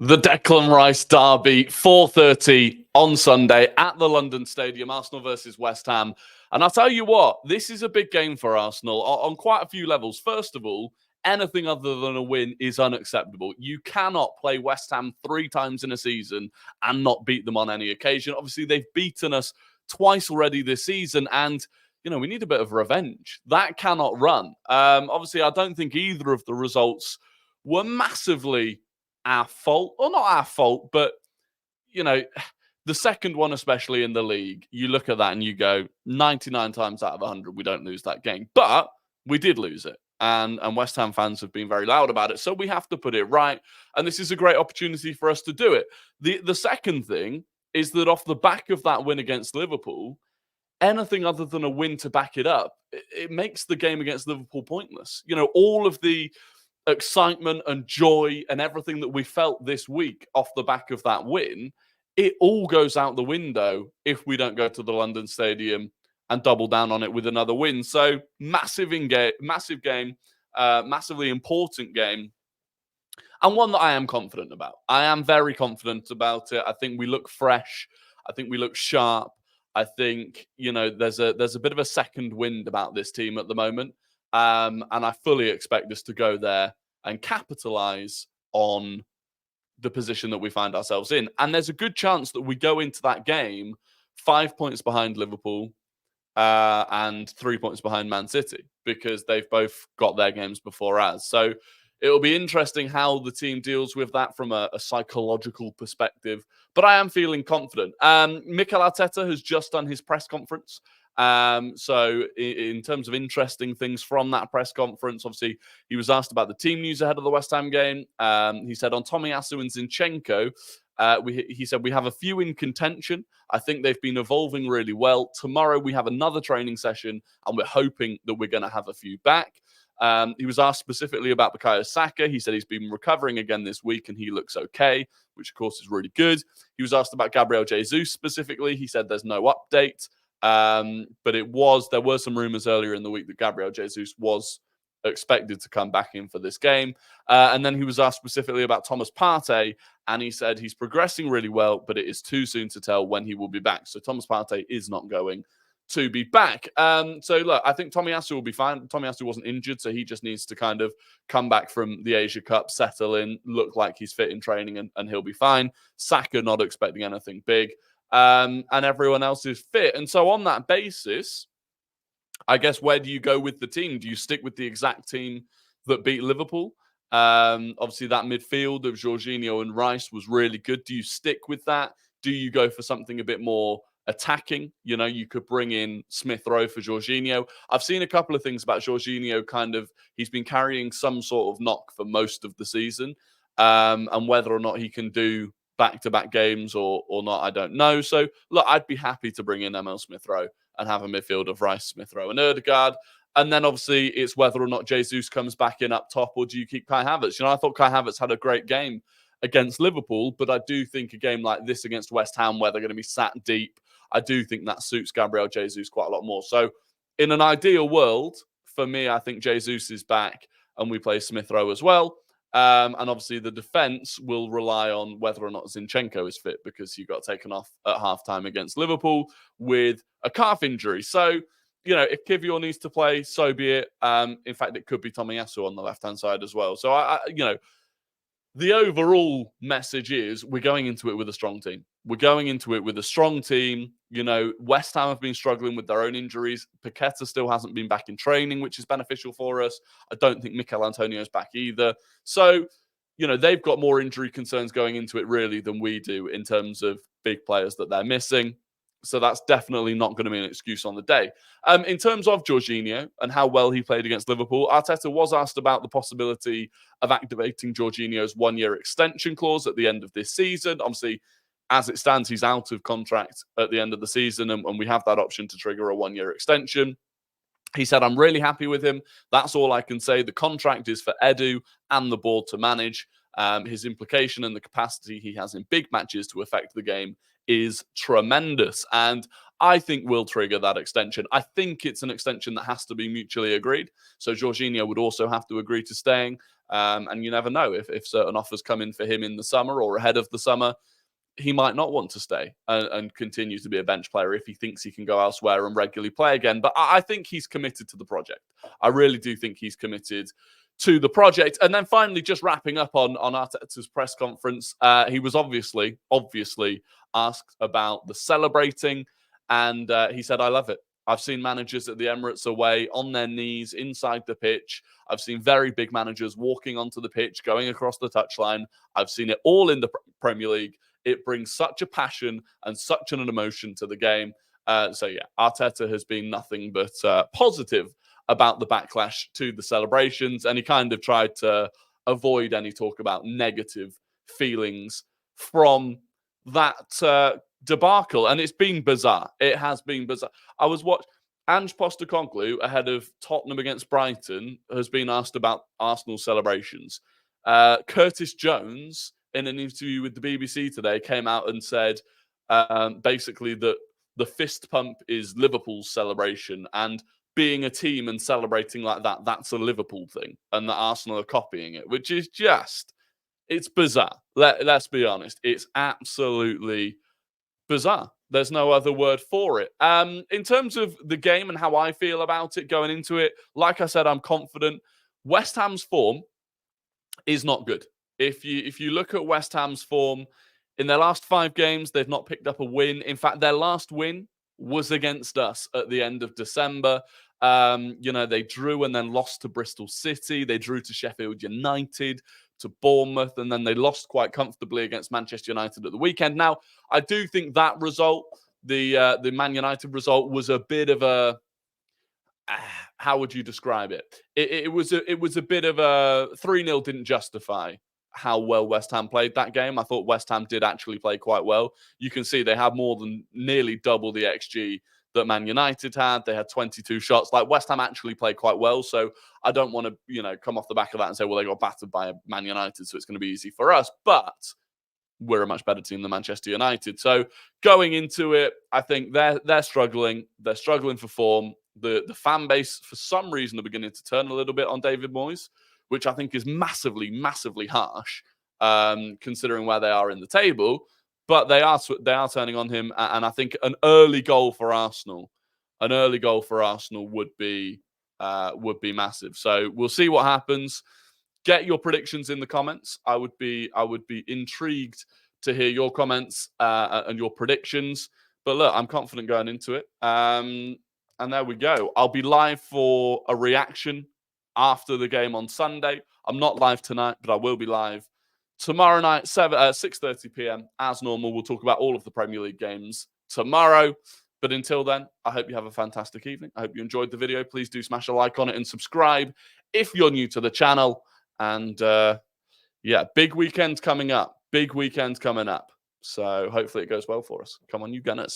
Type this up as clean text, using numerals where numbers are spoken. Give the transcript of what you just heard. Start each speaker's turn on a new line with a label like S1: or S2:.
S1: The Declan Rice derby, 4:30 on Sunday at the London Stadium, Arsenal versus West Ham. And I'll tell you what, this is a big game for Arsenal on quite a few levels. First of all, anything other than a win is unacceptable. You cannot play West Ham 3 times in a season and not beat them on any occasion. Obviously, they've beaten us twice already this season, and we need a bit of revenge. That cannot run. Obviously, I don't think either of the results were massively our fault, or not our fault, but the second one, especially in the league, you look at that and you go, 99 times out of 100, we don't lose that game. But we did lose it. And West Ham fans have been very loud about it. So we have to put it right. And this is a great opportunity for us to do it. The second thing is that off the back of that win against Liverpool, anything other than a win to back it up, it makes the game against Liverpool pointless. All of the excitement and joy and everything that we felt this week off the back of that win, it all goes out the window if we don't go to the London Stadium and double down on it with another win. So massive game, massively important game, and one that I am confident about. I am very confident about it. I think we look fresh. I think we look sharp. I think there's a bit of a second wind about this team at the moment. And I fully expect us to go there and capitalize on the position that we find ourselves in. And there's a good chance that we go into that game 5 points behind Liverpool and 3 points behind Man City, because they've both got their games before us. So it'll be interesting how the team deals with that from a psychological perspective. But I am feeling confident. Mikel Arteta has just done his press conference. So in terms of interesting things from that press conference, obviously he was asked about the team news ahead of the West Ham game. He said on Tomiyasu and Zinchenko, he said we have a few in contention. I think they've been evolving really well. Tomorrow we have another training session and we're hoping that we're going to have a few back. He was asked specifically about Bukayo Saka. He said he's been recovering again this week and he looks okay, which of course is really good. He was asked about Gabriel Jesus specifically. He said there's no update. But there were some rumors earlier in the week that Gabriel Jesus was expected to come back in for this game. And then he was asked specifically about Thomas Partey, and he said he's progressing really well, but it is too soon to tell when he will be back. So Thomas Partey is not going to be back. So look, I think Tomiyasu will be fine. Tomiyasu wasn't injured, so he just needs to kind of come back from the Asia Cup, settle in, look like he's fit in training, and he'll be fine. Saka, not expecting anything big. And everyone else is fit. And so on that basis, I guess, where do you go with the team? Do you stick with the exact team that beat Liverpool? Obviously, that midfield of Jorginho and Rice was really good. Do you stick with that? Do you go for something a bit more attacking? You could bring in Smith Rowe for Jorginho. I've seen a couple of things about Jorginho. He's been carrying some sort of knock for most of the season. And whether or not he can do back-to-back games or not, I don't know. So, look, I'd be happy to bring in Emil Smith-Rowe and have a midfield of Rice, Smith-Rowe and Ødegaard. And then, obviously, it's whether or not Jesus comes back in up top, or do you keep Kai Havertz? I thought Kai Havertz had a great game against Liverpool, but I do think a game like this against West Ham, where they're going to be sat deep, I do think that suits Gabriel Jesus quite a lot more. So, in an ideal world, for me, I think Jesus is back and we play Smith-Rowe as well. And obviously the defence will rely on whether or not Zinchenko is fit, because he got taken off at halftime against Liverpool with a calf injury. So, if Kivior needs to play, so be it. In fact, it could be Tomiyasu on the left-hand side as well. So, the overall message is we're going into it with a strong team. We're going into it with a strong team. West Ham have been struggling with their own injuries. Paqueta still hasn't been back in training, which is beneficial for us. I don't think Mikel Antonio's back either. So, they've got more injury concerns going into it really than we do in terms of big players that they're missing. So that's definitely not going to be an excuse on the day. In terms of Jorginho and how well he played against Liverpool, Arteta was asked about the possibility of activating Jorginho's one-year extension clause at the end of this season. Obviously, as it stands, he's out of contract at the end of the season, and we have that option to trigger a one-year extension. He said, I'm really happy with him. That's all I can say. The contract is for Edu and the board to manage. His implication and the capacity he has in big matches to affect the game is tremendous. And I think will trigger that extension. I think it's an extension that has to be mutually agreed. So Jorginho would also have to agree to staying. And you never know if certain offers come in for him in the summer or ahead of the summer, he might not want to stay and continue to be a bench player if he thinks he can go elsewhere and regularly play again. But I think he's committed to the project. I really do think he's committed to the project. And then finally, just wrapping up on Arteta's press conference, he was obviously asked about the celebrating. And he said, I love it. I've seen managers at the Emirates away on their knees inside the pitch. I've seen very big managers walking onto the pitch, going across the touchline. I've seen it all in the Premier League. It brings such a passion and such an emotion to the game. So yeah, Arteta has been nothing but positive about the backlash to the celebrations. And he kind of tried to avoid any talk about negative feelings from that debacle. And it's been bizarre. It has been bizarre. I was watching Ange Postecoglou ahead of Tottenham against Brighton has been asked about Arsenal celebrations. Curtis Jones, in an interview with the BBC today, came out and said basically that the fist pump is Liverpool's celebration, and being a team and celebrating like that, that's a Liverpool thing, and that Arsenal are copying it, which is just, it's bizarre. Let's be honest. It's absolutely bizarre. There's no other word for it. In terms of the game and how I feel about it going into it, like I said, I'm confident. West Ham's form is not good. If you look at West Ham's form, in their last 5 games, they've not picked up a win. In fact, their last win was against us at the end of December. They drew and then lost to Bristol City. They drew to Sheffield United, to Bournemouth, and then they lost quite comfortably against Manchester United at the weekend. Now, I do think that result, the Man United result, was a bit of a, how would you describe it? It was a bit of a 3-0 didn't justify how well West Ham played that game. I thought West Ham did actually play quite well. You can see they had more than nearly double the XG that Man United had. They had 22 shots. Like, West Ham actually played quite well. So I don't want to, come off the back of that and say, well, they got battered by Man United, so it's going to be easy for us. But we're a much better team than Manchester United. So going into it, I think they're struggling. They're struggling for form. The fan base, for some reason, are beginning to turn a little bit on David Moyes, which I think is massively, massively harsh, considering where they are in the table. But they are turning on him, and I think an early goal for Arsenal would be massive. So we'll see what happens. Get your predictions in the comments. I would be intrigued to hear your comments and your predictions. But look, I'm confident going into it. And there we go. I'll be live for a reaction after the game on Sunday. I'm not live tonight, but I will be live tomorrow night, 6:30 p.m. As normal, we'll talk about all of the Premier League games tomorrow. But until then, I hope you have a fantastic evening. I hope you enjoyed the video. Please do smash a like on it and subscribe if you're new to the channel. And big weekend coming up. So hopefully it goes well for us. Come on, you Gunners.